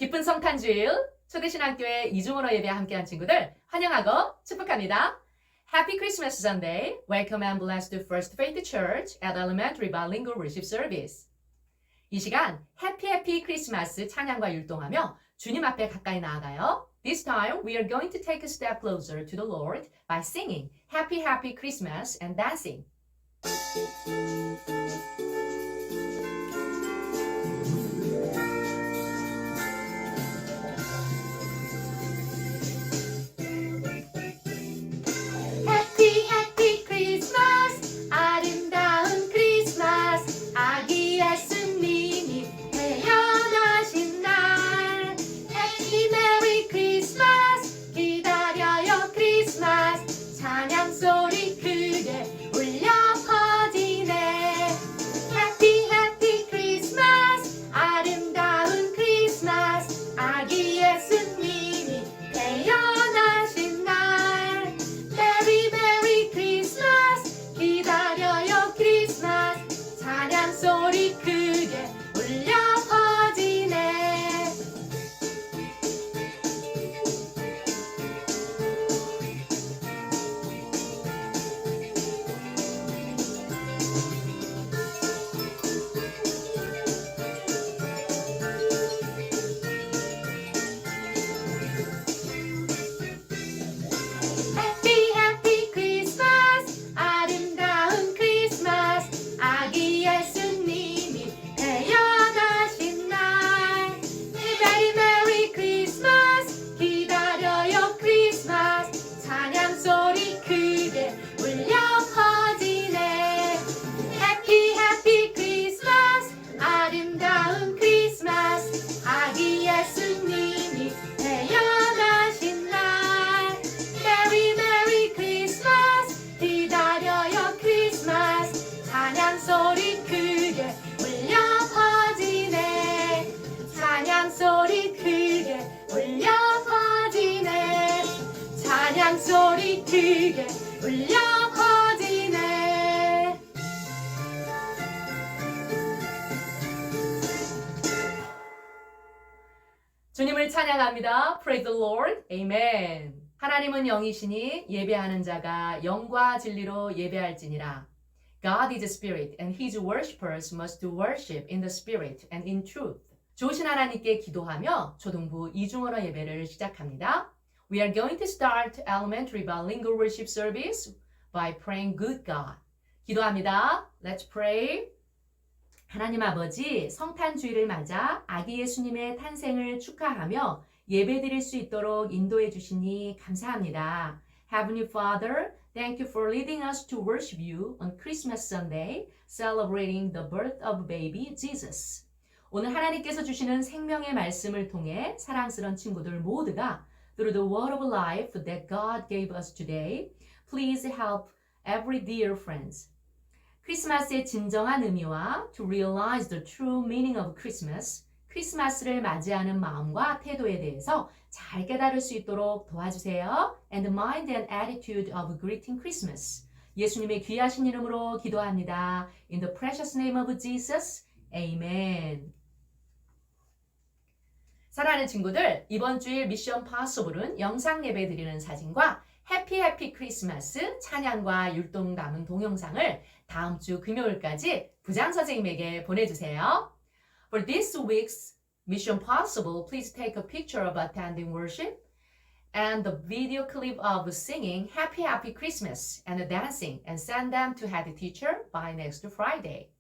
기쁜 성탄주일 초대신학교의 이중언어 예배 함께한 친구들 환영하고 축복합니다. Happy Christmas Sunday. Welcome and bless to First Faith Church at Elementary Bilingual Worship Service. 이 시간 해피 크리스마스 찬양과 율동하며 주님 앞에 가까이 나아가요. This time we are going to take a step closer to the Lord by singing Happy Christmas and dancing. Happy Christmas 아름다운 크리스마스 아기 예수님이 태어나신 날 Happy Merry Christmas 기다려요 크리스마스 찬양 소리 크게 울려 퍼지네 Happy Christmas 아름다운 크리스마스 아기 예수님이 태어나신 날 Merry Christmas 기다려요 크리스마스 찬양 소리 크게 울려 퍼지네 Happy Christmas 아름다운 크리스마스 아기 예수님이 태어나신 날 Merry Christmas 기다려요 크리스마스 찬양 소리 크게 울려 퍼지네 Happy Christmas 아름다운 크리스마스 아기 예수님이 태어나신 날 Merry Christmas 기다려요 크리스마스 찬양 소리 크게 울려 퍼지네 찬양 소리 크게 울려 퍼지네 찬양 소리 크게 울려 퍼지네 주님을 찬양합니다. Praise the Lord. Amen. 하나님은 영이시니 예배하는 자가 영과 진리로 예배할지니라. God is a spirit and his worshippers must worship in the spirit and in truth. 좋으신 하나님께 기도하며 초등부 이중언어 예배를 시작합니다. We are going to start elementary bilingual worship service by praying good God. 기도합니다. Let's pray. 하나님 아버지, 성탄주일을 맞아 아기 예수님의 탄생을 축하하며 예배드릴 수 있도록 인도해 주시니 감사합니다. Heavenly Father, thank you for leading us to worship you on Christmas Sunday, celebrating the birth of baby Jesus. 오늘 하나님께서 주시는 생명의 말씀을 통해 사랑스러운 친구들 모두가 through the word of life that God gave us today, please help every dear friends. 크리스마스의 진정한 의미와 to realize the true meaning of Christmas, 크리스마스를 맞이하는 마음과 태도에 대해서 잘 깨달을 수 있도록 도와주세요. And the mind and attitude of greeting Christmas. 예수님의 귀하신 이름으로 기도합니다. In the precious name of Jesus, Amen. 사랑하는 친구들, 이번 주일 미션 파서블은 영상 예배 드리는 사진과 해피 크리스마스 찬양과 율동 담은 동영상을 다음 주 금요일까지 부장 선생님에게 보내주세요. For this week's Mission Possible, please take a picture of attending worship and the video clip of singing Happy Christmas and dancing and send them to head teacher by next Friday.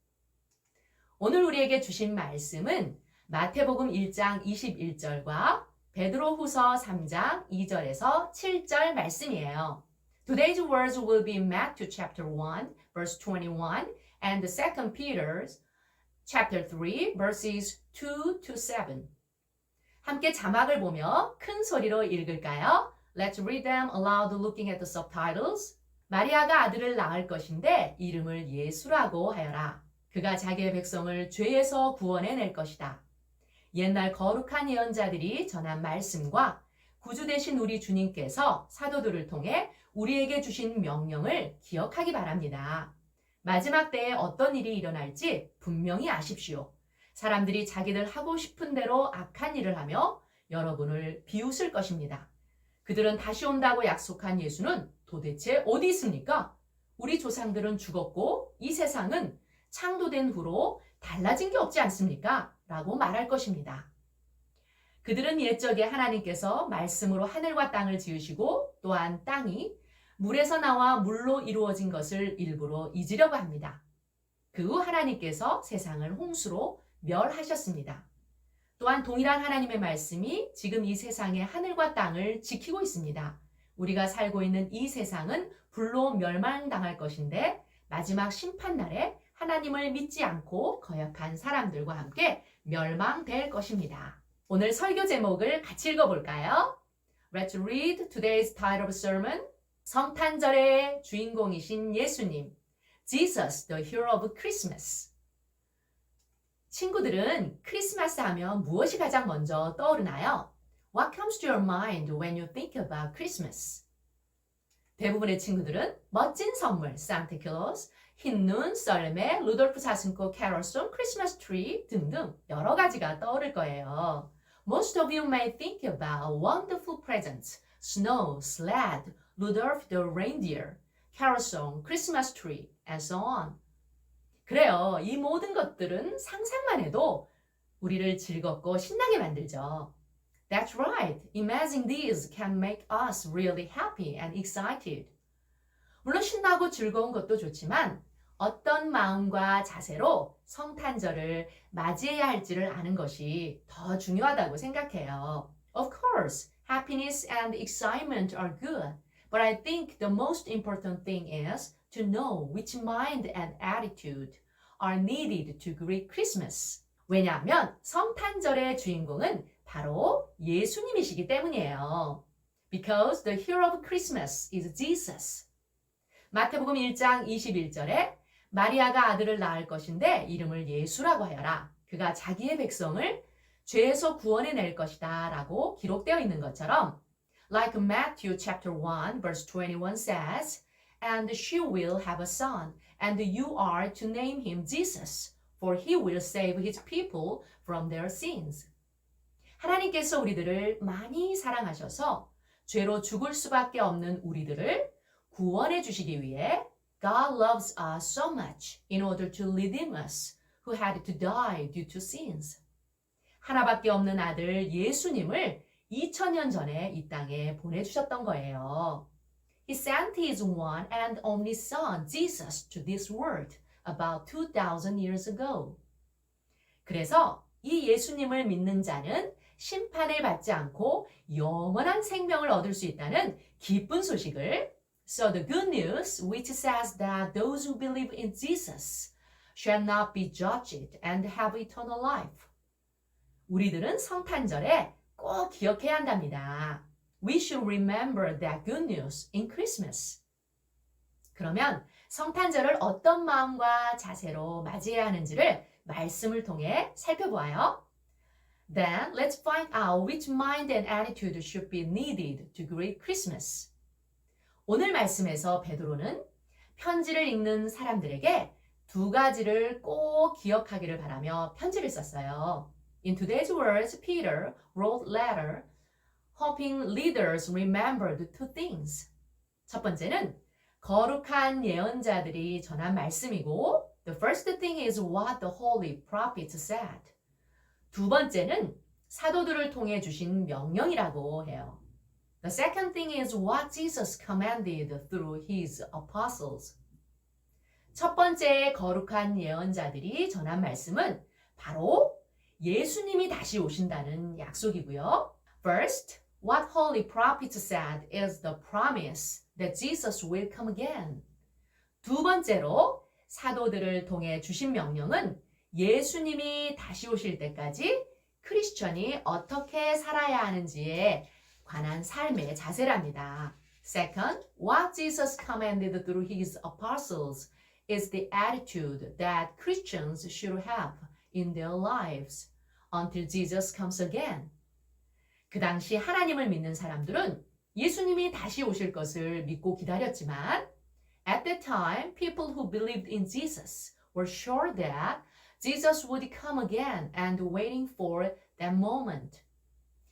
오늘 우리에게 주신 말씀은 마태복음 1장 21절과 베드로후서 3장 2절에서 7절 말씀이에요. Today's words will be Matthew chapter 1 verse 21 and 2 Peter chapter 3 verses 2 to 7. 함께 자막을 보며 큰 소리로 읽을까요? Let's read them aloud looking at the subtitles. 마리아가 아들을 낳을 것인데 이름을 예수라고 하여라. 그가 자기의 백성을 죄에서 구원해낼 것이다. 옛날 거룩한 예언자들이 전한 말씀과 구주 되신 우리 주님께서 사도들을 통해 우리에게 주신 명령을 기억하기 바랍니다. 마지막 때에 어떤 일이 일어날지 분명히 아십시오. 사람들이 자기들 하고 싶은 대로 악한 일을 하며 여러분을 비웃을 것입니다. 그들은 다시 온다고 약속한 예수는 도대체 어디 있습니까? 우리 조상들은 죽었고 이 세상은 창조된 후로 달라진 게 없지 않습니까? 라고 말할 것입니다. 그들은 옛적에 하나님께서 말씀으로 하늘과 땅을 지으시고 또한 땅이 물에서 나와 물로 이루어진 것을 일부러 잊으려고 합니다. 그 후 하나님께서 세상을 홍수로 멸하셨습니다. 또한 동일한 하나님의 말씀이 지금 이 세상의 하늘과 땅을 지키고 있습니다. 우리가 살고 있는 이 세상은 불로 멸망당할 것인데 마지막 심판날에 하나님을 믿지 않고 거역한 사람들과 함께 멸망될 것입니다. 오늘 설교 제목을 같이 읽어볼까요? Let's read today's title of sermon. 성탄절의 주인공이신 예수님, Jesus, the hero of Christmas. 친구들은 크리스마스 하면 무엇이 가장 먼저 떠오르나요? What comes to your mind when you think about Christmas? 대부분의 친구들은 멋진 선물, Santa Claus, 흰눈, 썰매, 루돌프 사슴꽃, 캐럴송, 크리스마스 트리 등등 여러 가지가 떠오를 거예요. Most of you may think about wonderful presents, snow, sled, Rudolph the reindeer, carousel, Christmas tree, and so on. 그래요. 이 모든 것들은 상상만 해도 우리를 즐겁고 신나게 만들죠. That's right. Imagining these can make us really happy and excited. 물론 신나고 즐거운 것도 좋지만 어떤 마음과 자세로 성탄절을 맞이해야 할지를 아는 것이 더 중요하다고 생각해요. Of course, happiness and excitement are good, but I think the most important thing is to know which mind and attitude are needed to greet Christmas. 왜냐하면 성탄절의 주인공은 바로 예수님이시기 때문이에요. Because the hero of Christmas is Jesus. 마태복음 1장 21절에 마리아가 아들을 낳을 것인데 이름을 예수라고 하여라. 그가 자기의 백성을 죄에서 구원해낼 것이다 라고 기록되어 있는 것처럼 Like Matthew chapter 1 verse 21 says, And she will have a son, and you are to name him Jesus, for he will save his people from their sins. 하나님께서 우리들을 많이 사랑하셔서 죄로 죽을 수밖에 없는 우리들을 구원해 주시기 위해 God loves us so much in order to redeem us who had to die due to sins. 하나밖에 없는 아들 예수님을 2000년 전에 이 땅에 보내주셨던 거예요. He sent his one and only son, Jesus, to this world about 2000 years ago. 그래서 이 예수님을 믿는 자는 심판을 받지 않고 영원한 생명을 얻을 수 있다는 기쁜 소식을 So the good news which says that those who believe in Jesus shall not be judged and have eternal life. 우리들은 성탄절에 꼭 기억해야 한답니다. We should remember that good news in Christmas. 그러면 성탄절을 어떤 마음과 자세로 맞이해야 하는지를 말씀을 통해 살펴보아요. Then let's find out which mind and attitude should be needed to greet Christmas. 오늘 말씀에서 베드로는 편지를 읽는 사람들에게 두 가지를 꼭 기억하기를 바라며 편지를 썼어요. In today's words, Peter wrote letter hoping readers remembered two things. 첫 번째는 거룩한 예언자들이 전한 말씀이고 The first thing is what the holy prophets said. 두 번째는 사도들을 통해 주신 명령이라고 해요. The second thing is what Jesus commanded through his apostles. 첫 번째 거룩한 예언자들이 전한 말씀은 바로 예수님이 다시 오신다는 약속이고요. First, what holy prophets said is the promise that Jesus will come again. 두 번째로 사도들을 통해 주신 명령은 예수님이 다시 오실 때까지 크리스천이 어떻게 살아야 하는지에 관한 삶의 자세랍니다. Second, what Jesus commanded through his apostles is the attitude that Christians should have in their lives until Jesus comes again. 그 당시 하나님을 믿는 사람들은 예수님이 다시 오실 것을 믿고 기다렸지만 at that time, people who believed in Jesus were sure that Jesus would come again and waiting for that moment.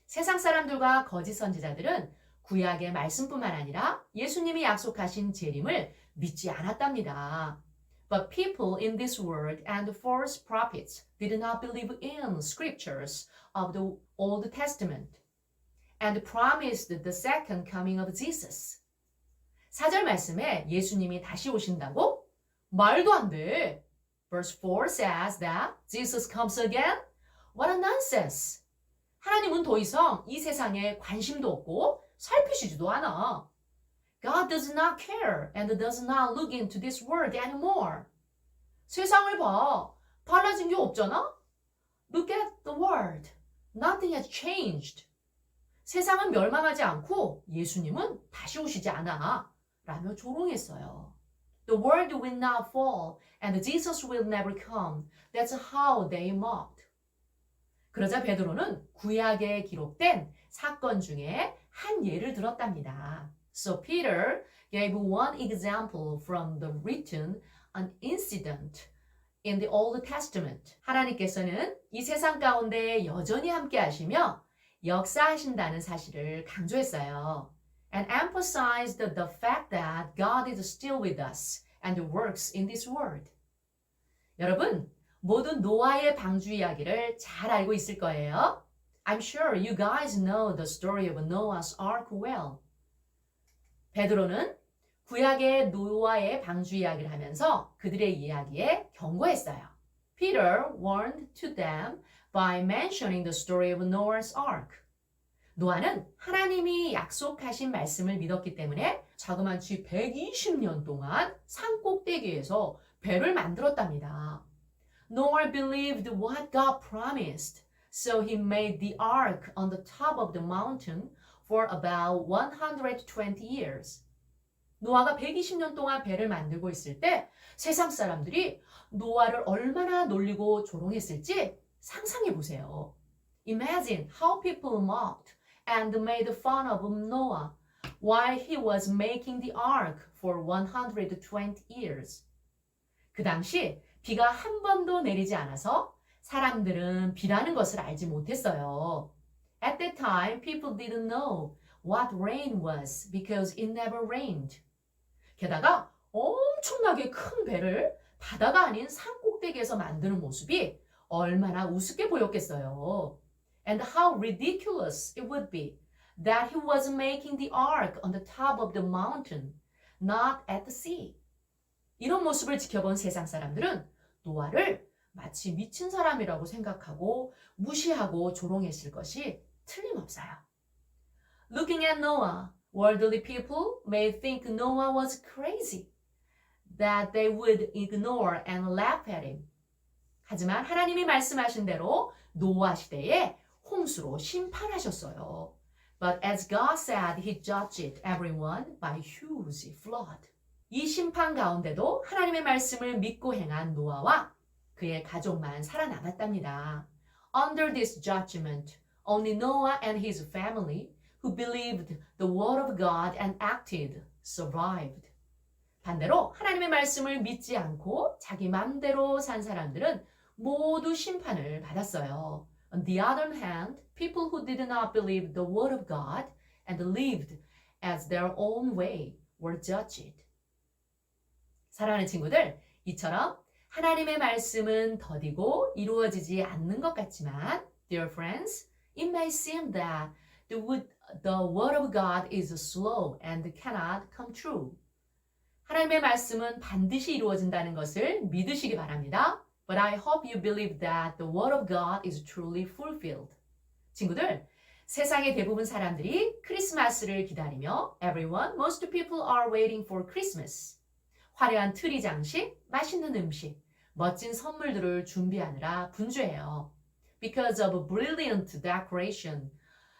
세상 사람들과 거짓 선지자들은 구약의 말씀뿐만 아니라 예수님이 약속하신 재림을 믿지 않았답니다. But people in this world and false prophets did not believe in scriptures of the Old Testament and promised the second coming of Jesus. 4절 말씀에 예수님이 다시 오신다고? 말도 안 돼. Verse 4 says that Jesus comes again? What a nonsense. 하나님은 더 이상 이 세상에 관심도 없고 살피시지도 않아. God does not care and does not look into this world anymore. 세상을 봐. 달라진 게 없잖아? Look at the world. Nothing has changed. 세상은 멸망하지 않고 예수님은 다시 오시지 않아. 라며 조롱했어요. The world will not fall and Jesus will never come. That's how they mocked. 그러자 베드로는 구약에 기록된 사건 중에 한 예를 들었답니다. So Peter gave one example from the written an incident in the Old Testament. 하나님께서는 이 세상 가운데 여전히 함께 하시며 역사하신다는 사실을 강조했어요. And emphasized the fact that God is still with us and works in this world. 여러분, 모두 노아의 방주 이야기를 잘 알고 있을 거예요. I'm sure you guys know the story of Noah's Ark well. 베드로는 구약의 노아의 방주 이야기를 하면서 그들의 이야기에 경고했어요. Peter warned to them by mentioning the story of Noah's Ark. 노아는 하나님이 약속하신 말씀을 믿었기 때문에 자그마치 120년 동안 산 꼭대기에서 배를 만들었답니다. Noah believed what God promised, so he made the ark on the top of the mountain for about 120 years. 노아가 120년 동안 배를 만들고 있을 때 세상 사람들이 노아를 얼마나 놀리고 조롱했을지 상상해 보세요. Imagine how people mocked and made fun of Noah while he was making the ark for 120 years. 그 당시 비가 한 번도 내리지 않아서 사람들은 비라는 것을 알지 못했어요. At that time, people didn't know what rain was because it never rained. 게다가 엄청나게 큰 배를 바다가 아닌 산 꼭대기에서 만드는 모습이 얼마나 우습게 보였겠어요. And how ridiculous it would be that he was making the ark on the top of the mountain, not at the sea. 이런 모습을 지켜본 세상 사람들은 노아를 마치 미친 사람이라고 생각하고 무시하고 조롱했을 것이 틀림없어요. Looking at Noah, worldly people may think Noah was crazy, that they would ignore and laugh at him. 하지만 하나님이 말씀하신 대로 노아 시대에 홍수로 심판하셨어요. But as God said, he judged everyone by huge flood. 이 심판 가운데도 하나님의 말씀을 믿고 행한 노아와 그의 가족만 살아남았답니다. Under this judgment, only Noah and his family, who believed the word of God and acted, survived. 반대로 하나님의 말씀을 믿지 않고 자기 맘대로 산 사람들은 모두 심판을 받았어요. On the other hand, people who did not believe the word of God and lived as their own way were judged. 사랑하는 친구들, 이처럼 하나님의 말씀은 더디고 이루어지지 않는 것 같지만, dear friends, it may seem that the word of God is slow and cannot come true. 하나님의 말씀은 반드시 이루어진다는 것을 믿으시기 바랍니다. But I hope you believe that the word of God is truly fulfilled. 친구들, 세상의 대부분 사람들이 크리스마스를 기다리며 everyone, most people are waiting for Christmas. 화려한 트리 장식, 맛있는 음식, 멋진 선물들을 준비하느라 분주해요. Because of brilliant decoration,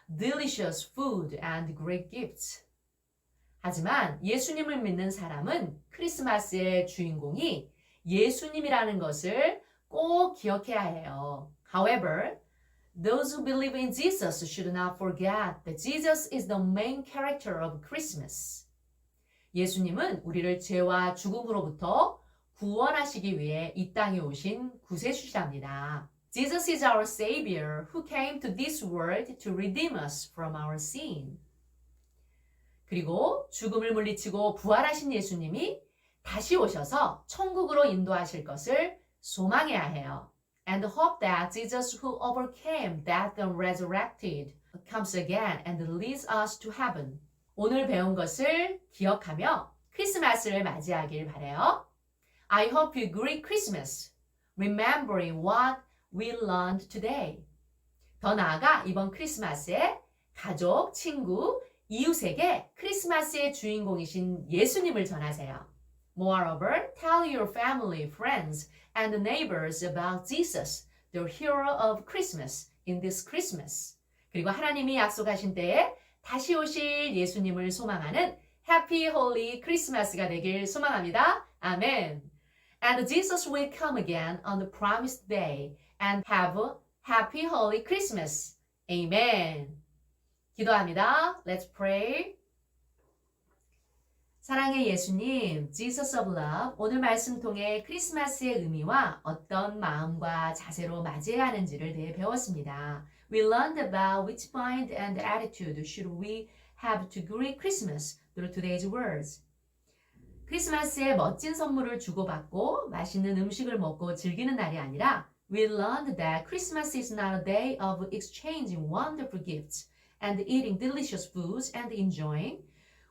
delicious food and great gifts. 하지만 예수님을 믿는 사람은 크리스마스의 주인공이 예수님이라는 것을 꼭 기억해야 해요. However, those who believe in Jesus should not forget that Jesus is the main character of Christmas. 예수님은 우리를 죄와 죽음으로부터 구원하시기 위해 이 땅에 오신 구세주자입니다. Jesus is our Savior who came to this world to redeem us from our sin. 그리고 죽음을 물리치고 부활하신 예수님이 다시 오셔서 천국으로 인도하실 것을 소망해야 해요. And hope that Jesus who overcame death and resurrected comes again and leads us to heaven. 오늘 배운 것을 기억하며 크리스마스를 맞이하길 바라요. I hope you greet Christmas, remembering what we learned today. 더 나아가 이번 크리스마스에 가족, 친구, 이웃에게 크리스마스의 주인공이신 예수님을 전하세요. Moreover, tell your family, friends, and neighbors about Jesus, the hero of Christmas, in this Christmas. 그리고 하나님이 약속하신 때에 다시 오실 예수님을 소망하는 Happy Holy Christmas가 되길 소망합니다. 아멘. And Jesus will come again on the promised day and have a Happy Holy Christmas. Amen. 기도합니다. Let's pray. 사랑의 예수님, Jesus of Love, 오늘 말씀 통해 크리스마스의 의미와 어떤 마음과 자세로 맞이해야 하는지를 대해 배웠습니다. We learned about which mind and attitude should we have to greet Christmas through today's words. 크리스마스에 멋진 선물을 주고받고 맛있는 음식을 먹고 즐기는 날이 아니라 We learned that Christmas is not a day of exchanging wonderful gifts and eating delicious foods and enjoying.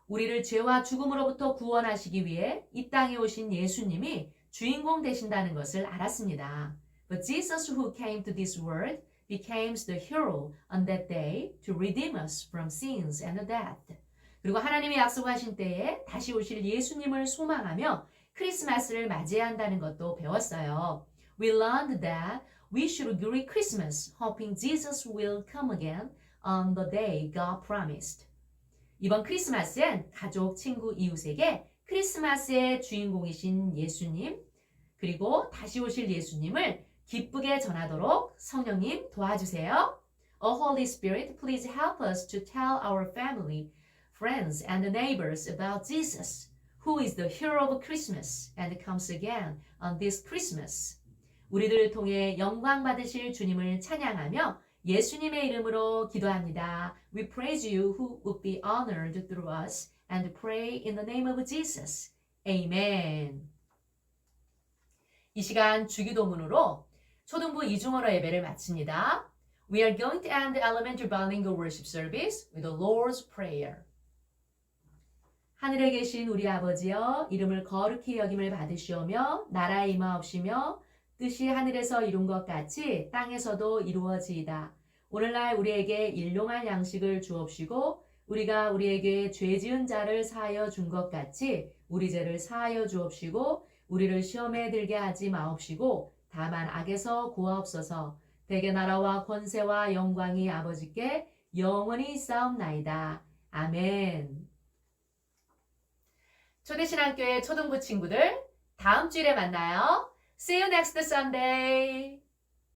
우리를 죄와 죽음으로부터 구원하시기 위해 이 땅에 오신 예수님이 주인공 되신다는 것을 알았습니다. But Jesus who came to this world became the hero on that day to redeem us from sins and death. 그리고 하나님이 약속하신 때에 다시 오실 예수님을 소망하며 크리스마스를 맞이해야 한다는 것도 배웠어요. We learned that we should greet Christmas hoping Jesus will come again on the day God promised. 이번 크리스마스엔 가족, 친구, 이웃에게 크리스마스의 주인공이신 예수님 그리고 다시 오실 예수님을 기쁘게 전하도록 성령님 도와주세요. Oh Holy Spirit, please help us to tell our family, friends and neighbors about Jesus, who is the hero of Christmas and comes again on this Christmas. 우리들을 통해 영광 받으실 주님을 찬양하며 예수님의 이름으로 기도합니다. We praise you who would be honored through us and pray in the name of Jesus. Amen. 이 시간 주기도문으로 초등부 이중어로 예배를 마칩니다. We are going to end the elementary bilingual worship service with the Lord's Prayer. 하늘에 계신 우리 아버지여 이름을 거룩히 여김을 받으시오며 나라에 임하옵시며 뜻이 하늘에서 이룬 것 같이 땅에서도 이루어지이다. 오늘날 우리에게 일용할 양식을 주옵시고 우리가 우리에게 죄 지은 자를 사하여 준 것 같이 우리 죄를 사하여 주옵시고 우리를 시험에 들게 하지 마옵시고 다만 악에서 구하옵소서. 대개 나라와 권세와 영광이 아버지께 영원히 있사옵나이다. 아멘. 초대신앙교회 초등부 친구들 다음 주일에 만나요. See you next Sunday.